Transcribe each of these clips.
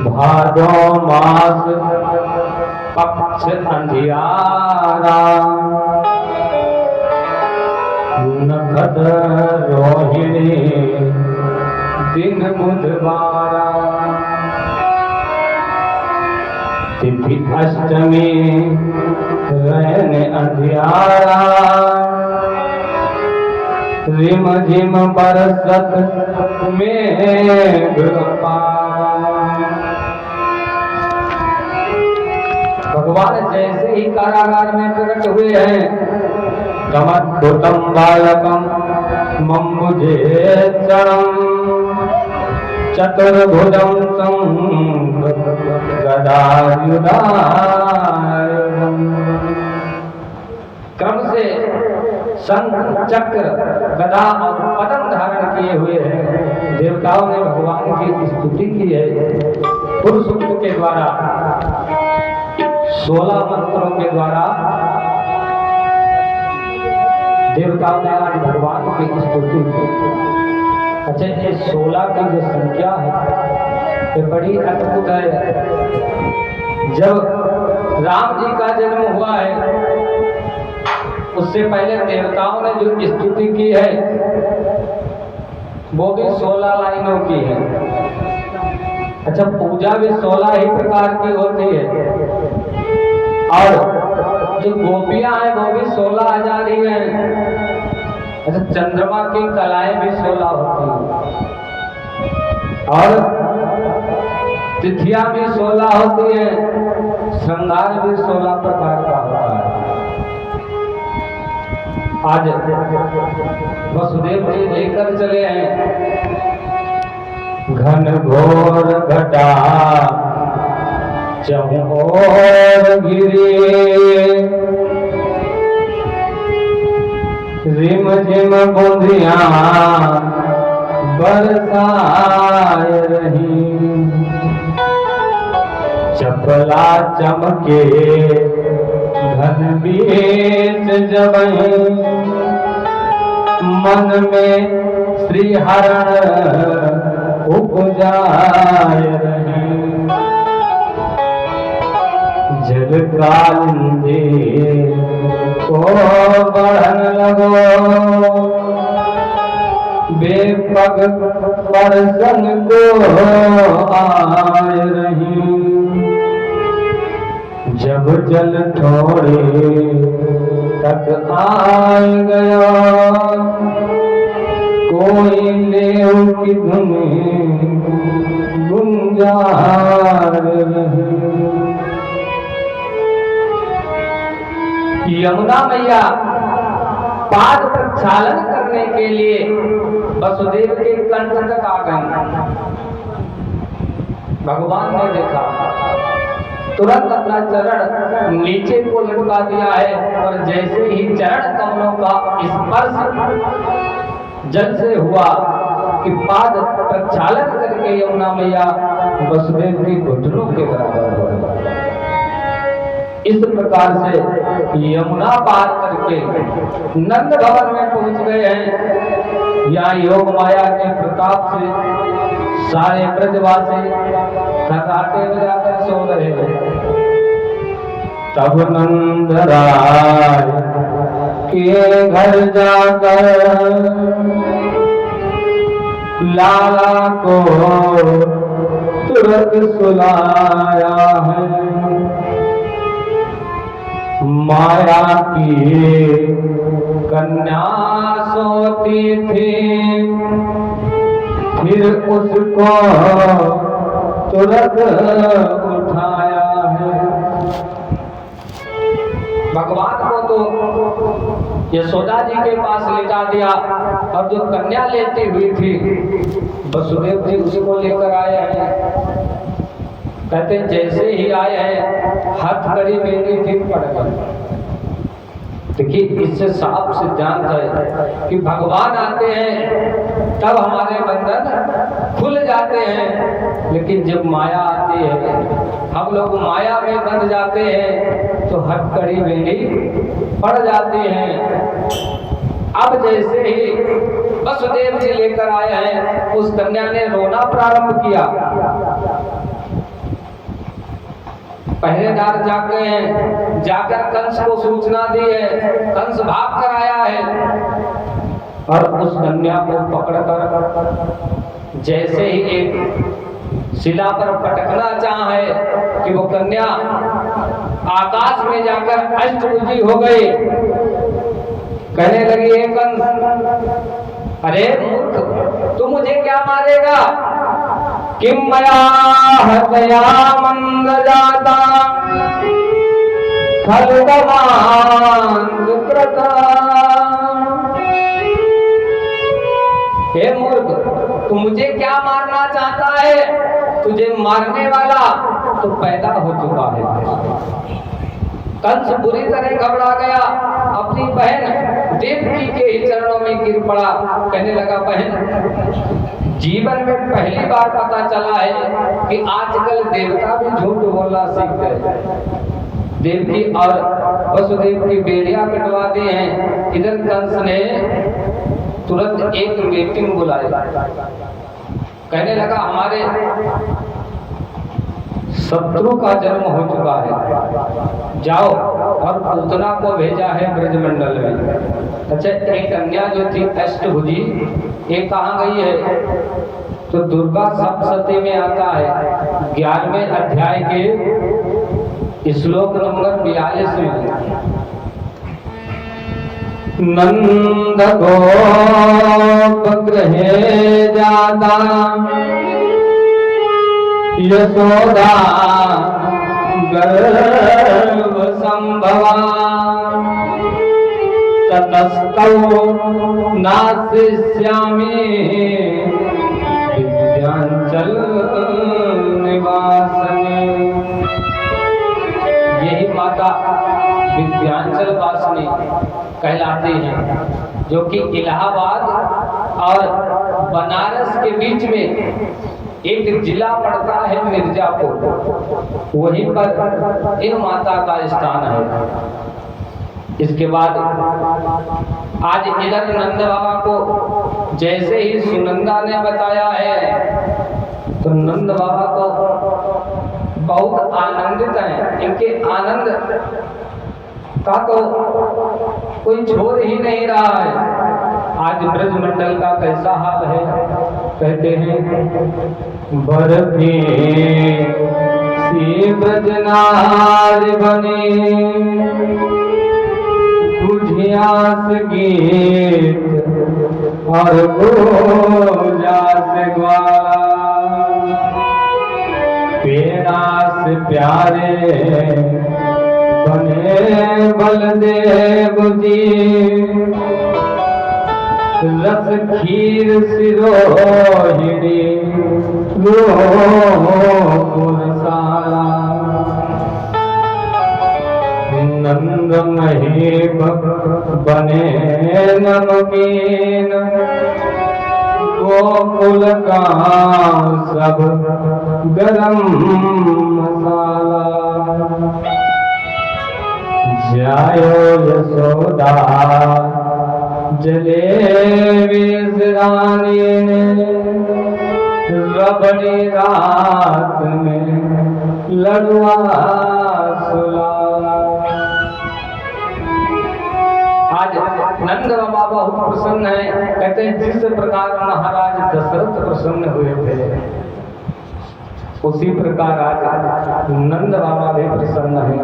भादो मास पक्ष अंधियारा, नखद रोहिणी दिन बुधवारा, तिथि अष्टमी रैन अंधियारा, रिम झिम बरसत मेघ पारा। भगवान जैसे ही कारागार में प्रकट हुए हैं, गमद्भुतं बालकं मम्बुजेक्षणं, चतुर्भुजं तं गदायुधायुधं। क्रम से शंख चक्र गदा और पद्म धारण किए हुए हैं। देवताओं ने भगवान की स्तुति की है। पुरुष सूक्त के द्वारा 16 मंत्रों के द्वारा देवताओं ने आज भगवान की स्तुति की। अच्छा, ये 16 की जो संख्या है ये बड़ी अद्भुत है। जब राम जी का जन्म हुआ है, उससे पहले देवताओं ने जो स्तुति की है वो भी 16 लाइनों की है। अच्छा, पूजा भी 16 ही प्रकार की होती है, और जो गोपियां हैं वो भी 16,000 ही हैं। अच्छा, चंद्रमा की कलाएं भी 16 होती हैं, और तिथियां भी 16 होती हैं, श्रृंगार भी 16 प्रकार का होता है। आज वसुदेव जी लेकर चले हैं घन घोर घटा चहुओर घिरे, रिम झिम बूंदियां बरसाए रही, चपला चमके घन बीच जबहि, मन में श्री हरण उपजाए रही, जल कालिंदी को बढ़न लगो, बेपग परसन को आए रही, जब जल थोड़े तक आए गया, कोई लेव की धुनी गुंजार रही। यमुना मैया पाद प्रक्षालन करने के लिए वसुदेव के कंठ तक आ गई। भगवान ने देखा, तुरंत अपना चरण नीचे को लटका दिया है, और जैसे ही चरण कमलों का स्पर्श जल से हुआ कि पाद प्रक्षालन करके यमुना मैया वसुदेव के घुटनों के बराबर हो गई। इस प्रकार से यमुना पार करके नंद भवन में पहुंच गए हैं। यहाँ योग माया के प्रताप से सारे ब्रजवासी खर्राटे बजाकर सो रहे हैं। तब नंद राय के घर जाकर लाला को तुरंत सुलाया है। माया की कन्या सोती थी, फिर उसको तुरंत उठाया है। भगवान को तो यशोदा जी के पास लेटा दिया, और जो कन्या लेती हुई थी वसुदेव जी उसको लेकर आए हैं। कहते जैसे ही आए हैं हाथ कड़ी बेड़ी फिर पड़ गई। देखिए, इससे साफ सिद्धांत है कि भगवान आते हैं तब हमारे बंधन खुल जाते हैं, लेकिन जब माया आती है हम लोग माया में बंध जाते हैं तो हथकड़ी बेड़ी पड़ जाते हैं। अब जैसे ही वसुदेव जी लेकर आए हैं, उस कन्या ने रोना प्रारंभ किया। पहरेदार जाग गए हैं, जाकर कंस को सूचना दी है। कंस भाग कर आया है और उस कन्या को पकड़कर जैसे ही एक शिला पर पटकना चाहे कि वो कन्या आकाश में जाकर अष्टभुजी हो गई। कहने लगी, हे कंस, अरे मूर्ख, तू मुझे क्या मारेगा? किम मया हतया मंद जाता खलदमान सुकृता। हे मूर्ख, तू मुझे क्या मारना चाहता है? तुझे मारने वाला तो पैदा हो चुका है। कंस बुरी तरह घबरा गया, अपनी बहन देवकी के ही चरणों में गिर पड़ा। कहने लगा, बहन, जीवन में पहली बार पता चला है कि आजकल देवता भी झूठ बोलना सीख गए। देवकी और वसुदेव की बेड़ियां कटवा दी हैं। इधर कंस ने तुरंत एक मीटिंग बुलाई। कहने लगा, हमारे शत्रु का जन्म हो चुका है, जाओ, और पूतना को भेजा है ब्रजमंडल में। अच्छा, एक कन्या जो थी अष्टभुजी, ये कहाँ गई है? तो दुर्गा सप्तशती में आता है, 11वें अध्याय के श्लोक नंबर 42 में। नंद गोप गृहे जाता यशोदा गर्भ संभवा ततस्तौ नासिष्यामि विद्यांचल निवासिनी। यही माता विद्यांचल वासिनी कहलाती हैं, जो कि इलाहाबाद और बनारस के बीच में एक जिला पड़ता है मिर्जापुर, वहीं पर इन माता का स्थान है। इसके बाद आज इधर नंद बाबा को जैसे ही सुनंदा ने बताया है, तो नंद बाबा को बहुत आनंदित हैं। इनके आनंद का तो कोई छोड़ ही नहीं रहा है। आज ब्रजमंडल का कैसा हाल है? कहते हैं, बरफी सी ब्रजनार बने, गुझियास गीत और गुजास ग्वाला, पेड़ास प्यारे बने बलदेव जी, रस खीर सिरोहिणी रोसाला, नंद महीप बने नमकीन, गोकुल का सब गरम मसाला, जायो यशोदा जलेबी रानी ने, रबड़ी रात में लडुआ सुला। आज नंद बाबा बहुत प्रसन्न है। कहते हैं, जिस प्रकार महाराज दशरथ प्रसन्न हुए थे, उसी प्रकार आज नंद बाबा भी प्रसन्न है।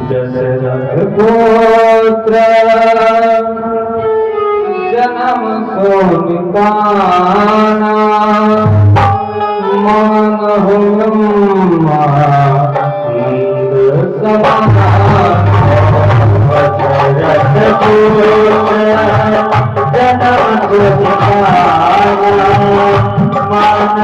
दशरथ गोत्र जन्म सोनिकाना, मान हुआ नंद समाना। दशरथ गोत्र जन्म सोनिकाना, मान